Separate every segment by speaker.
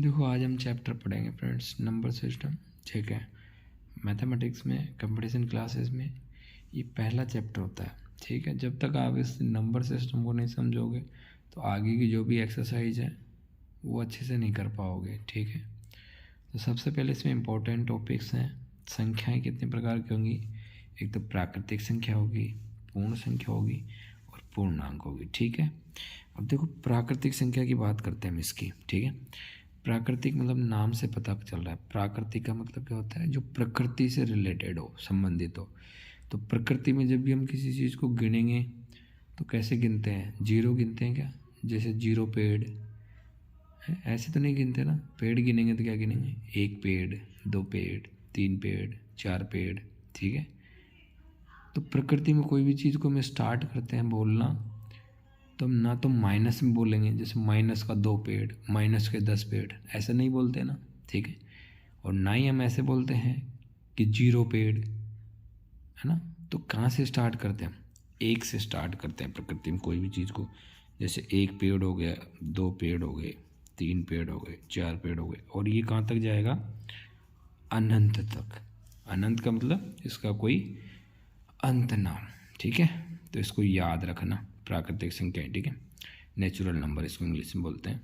Speaker 1: देखो आज हम चैप्टर पढ़ेंगे फ्रेंड्स नंबर सिस्टम। ठीक है, मैथमेटिक्स में कंपटीशन क्लासेस में ये पहला चैप्टर होता है। ठीक है, जब तक आप इस नंबर सिस्टम को नहीं समझोगे तो आगे की जो भी एक्सरसाइज है वो अच्छे से नहीं कर पाओगे। ठीक है, तो सबसे पहले इसमें इम्पोर्टेंट टॉपिक्स हैं। संख्याएं कितने प्रकार की होंगी? एक तो प्राकृतिक संख्या होगी, पूर्ण संख्या होगी और पूर्णांक होगी। ठीक है, अब देखो प्राकृतिक संख्या की बात करते हैं हम इसकी। ठीक है, प्राकृतिक मतलब नाम से पता चल रहा है। प्राकृतिक का मतलब क्या होता है? जो प्रकृति से रिलेटेड हो, संबंधित हो। तो प्रकृति में जब भी हम किसी चीज़ को गिनेंगे तो कैसे गिनते हैं? जीरो गिनते हैं क्या? जैसे जीरो पेड़ है, ऐसे तो नहीं गिनते ना। पेड़ गिनेंगे तो क्या गिनेंगे? एक पेड़, दो पेड़, तीन पेड़, चार पेड़। ठीक है, तो प्रकृति में कोई भी चीज़ को हम स्टार्ट करते हैं बोलना तो हम ना तो माइनस में बोलेंगे, जैसे माइनस का दो पेड़, माइनस के 10 पेड़, ऐसा नहीं बोलते ना। ठीक है, और ना ही हम ऐसे बोलते हैं कि जीरो पेड़, है ना। तो कहाँ से स्टार्ट करते हैं हम? एक से स्टार्ट करते हैं प्रकृति में कोई भी चीज़ को। जैसे एक पेड़ हो गया, दो पेड़ हो गए, तीन पेड़ हो गए, चार पेड़ हो गए, और ये कहाँ तक जाएगा? अनंत तक। अनंत का मतलब इसका कोई अंत ना हो। ठीक है, तो इसको याद रखना। प्राकृतिक संख्याएं, ठीक है, नेचुरल नंबर इसको इंग्लिश में बोलते हैं।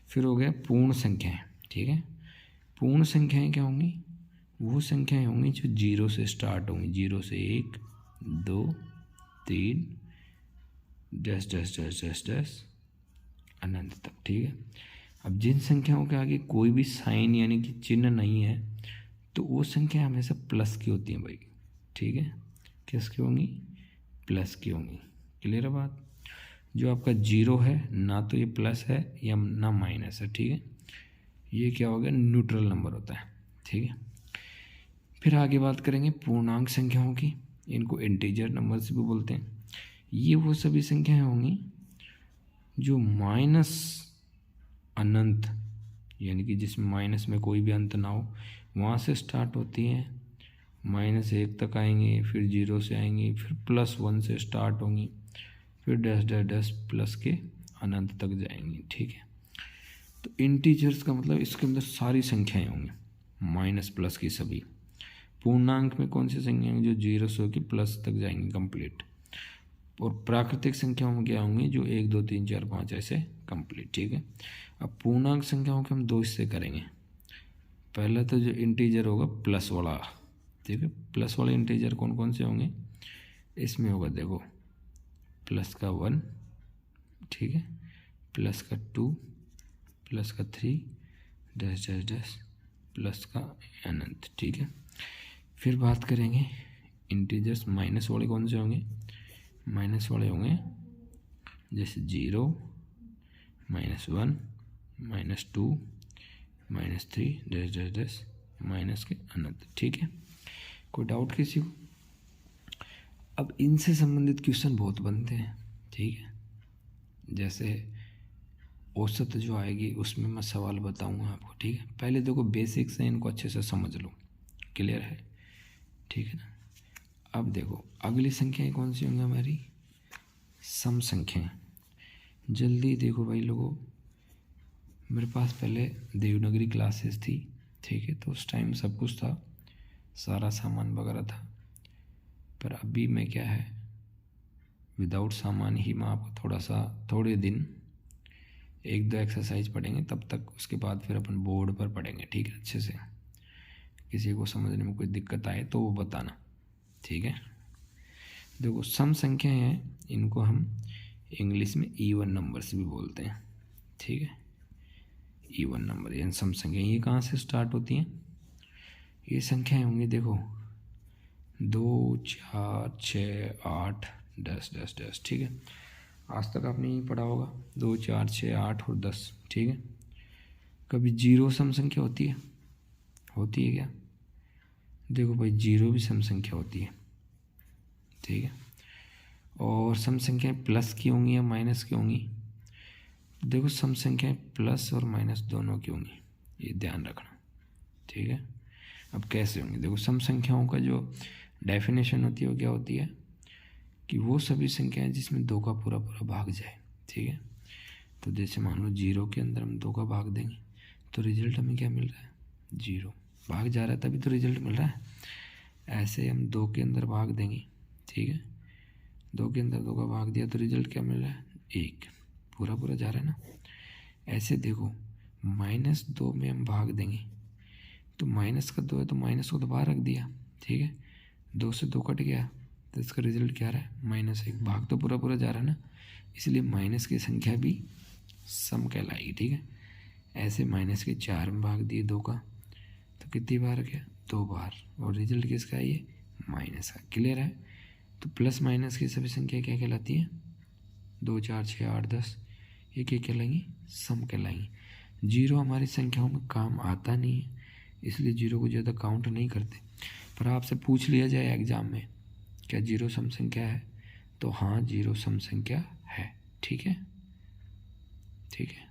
Speaker 1: फिर हो गया पूर्ण संख्याएं। ठीक है, पूर्ण संख्याएं क्या होंगी? वो संख्याएं होंगी जो जीरो से स्टार्ट होंगी। जीरो से एक, दो, तीन, dash dash dash dash dash अनंत तक। ठीक है, अब जिन संख्याओं के आगे कोई भी साइन यानी कि चिन्ह नहीं है तो वो संख्या हमेशा प्लस की होती हैं भाई। ठीक है, किसकी होंगी? प्लस की होंगी। क्लियर है बात? जो आपका जीरो है ना तो ये प्लस है या ना माइनस है। ठीक है, ये क्या हो गया? न्यूट्रल नंबर होता है। ठीक है, फिर आगे बात करेंगे पूर्णांक संख्याओं की। इनको इंटीजर नंबर्स भी बोलते हैं। ये वो सभी संख्याएं होंगी जो माइनस अनंत यानी कि जिसमें माइनस में कोई भी अंत ना हो वहाँ से स्टार्ट होती हैं, माइनस एक तक आएंगे, फिर जीरो से आएंगी, फिर प्लस वन से स्टार्ट होंगी, फिर डैश डैश डैश प्लस के अनंत तक जाएंगी। ठीक है, तो इंटीजर्स का मतलब इसके अंदर सारी संख्याएं होंगी, माइनस प्लस की सभी। पूर्णांक में कौन सी संख्या होंगी? जो जीरो से होकर प्लस तक जाएंगी कंप्लीट। और प्राकृतिक संख्याओं में क्या होंगी? जो एक, दो, तीन, चार, पाँच ऐसे कंप्लीट। ठीक है, अब पूर्णांक संख्याओं के हम दो हिस्से करेंगे। पहला तो जो इंटीजर होगा प्लस वाला। ठीक है, प्लस वाले इंटीजर कौन कौन से होंगे? इसमें होगा देखो, प्लस का 1, ठीक है, प्लस का 2, प्लस का 3, डैश डैश डैश, प्लस का अनंत। ठीक है, फिर बात करेंगे इंटीजर्स माइनस वाले कौन से होंगे? माइनस वाले होंगे जैसे 0, -1, -2, -3, डैश डैश डैश, माइनस के अनंत। ठीक है, कोई डाउट किसी को? अब इनसे संबंधित क्वेश्चन बहुत बनते हैं। ठीक है, जैसे औसत जो आएगी उसमें मैं सवाल बताऊंगा आपको। ठीक है, पहले देखो बेसिक्स हैं, इनको अच्छे से समझ लो। क्लियर है? ठीक है ना। अब देखो अगली संख्याएं कौन सी होंगी हमारी? सम संख्याएं। जल्दी देखो भाई लोगों, मेरे पास पहले देवनागरी क्लासेस थी। ठीक है, तो उस टाइम सब कुछ था, सारा सामान वगैरह था। पर अभी मैं क्या है, विदाउट सामान ही मैं आपको थोड़े दिन एक दो एक्सरसाइज पढ़ेंगे, तब तक उसके बाद फिर अपन बोर्ड पर पढ़ेंगे। ठीक है, अच्छे से। किसी को समझने में कोई दिक्कत आए तो वो बताना। ठीक है, देखो सम संख्याएं हैं, इनको हम इंग्लिश में इवन नंबर्स भी बोलते हैं। ठीक है, इवन नंबर यानी सम संख्याएं। ये कहाँ से स्टार्ट होती हैं? ये संख्याएं होंगी देखो 2, 4, 6, 8, डैश डैश डैश। ठीक है, आज तक आपने यही पढ़ा होगा 2, 4, 6, 8 और 10। ठीक है, कभी जीरो सम संख्या होती है? होती है क्या? देखो भाई जीरो भी सम संख्या होती है। ठीक है, और सम संख्याएं प्लस की होंगी या माइनस की होंगी? देखो सम संख्याएं प्लस और माइनस दोनों की होंगी, ये ध्यान रखना। ठीक है, अब कैसे होंगी? देखो सम संख्याओं का जो डेफिनेशन होती है वो क्या होती है कि वो सभी संख्याएं जिसमें दो का पूरा पूरा भाग जाए। ठीक है, तो जैसे मान लो जीरो के अंदर हम दो का भाग देंगे तो रिजल्ट हमें क्या मिल रहा है? 0। भाग जा रहा है तभी तो रिजल्ट मिल रहा है। ऐसे हम 2 के अंदर भाग देंगे, ठीक है, 2 के अंदर 2 का भाग दिया तो रिजल्ट क्या मिल रहा है? 1। पूरा पूरा जा रहा है ना। ऐसे देखो -2 में हम भाग देंगे तो माइनस का 2 है तो माइनस को तो बाहर रख दिया, ठीक है, 2 से 2 कट गया तो इसका रिजल्ट क्या आ रहा है? -1। भाग तो पूरा पूरा जा रहा है ना, इसलिए माइनस की संख्या भी सम कहलाएगी, ठीक है। ऐसे माइनस के 4 में भाग दिए 2 का तो कितनी बार गया? 2 बार, और रिजल्ट किसका है? ये माइनस का। क्लियर है? तो प्लस माइनस की सभी संख्या क्या कहलाती है? 2, 4, 6, 8, 10, ये क्या कहलाएंगी? सम कहलाएंगी। 0 हमारी संख्याओं में काम आता नहीं है, इसलिए 0 को ज़्यादा काउंट नहीं करते। पर आपसे पूछ लिया जाए एग्ज़ाम में क्या 0 सम संख्या है, तो हाँ 0 सम संख्या है, ठीक है, ठीक है।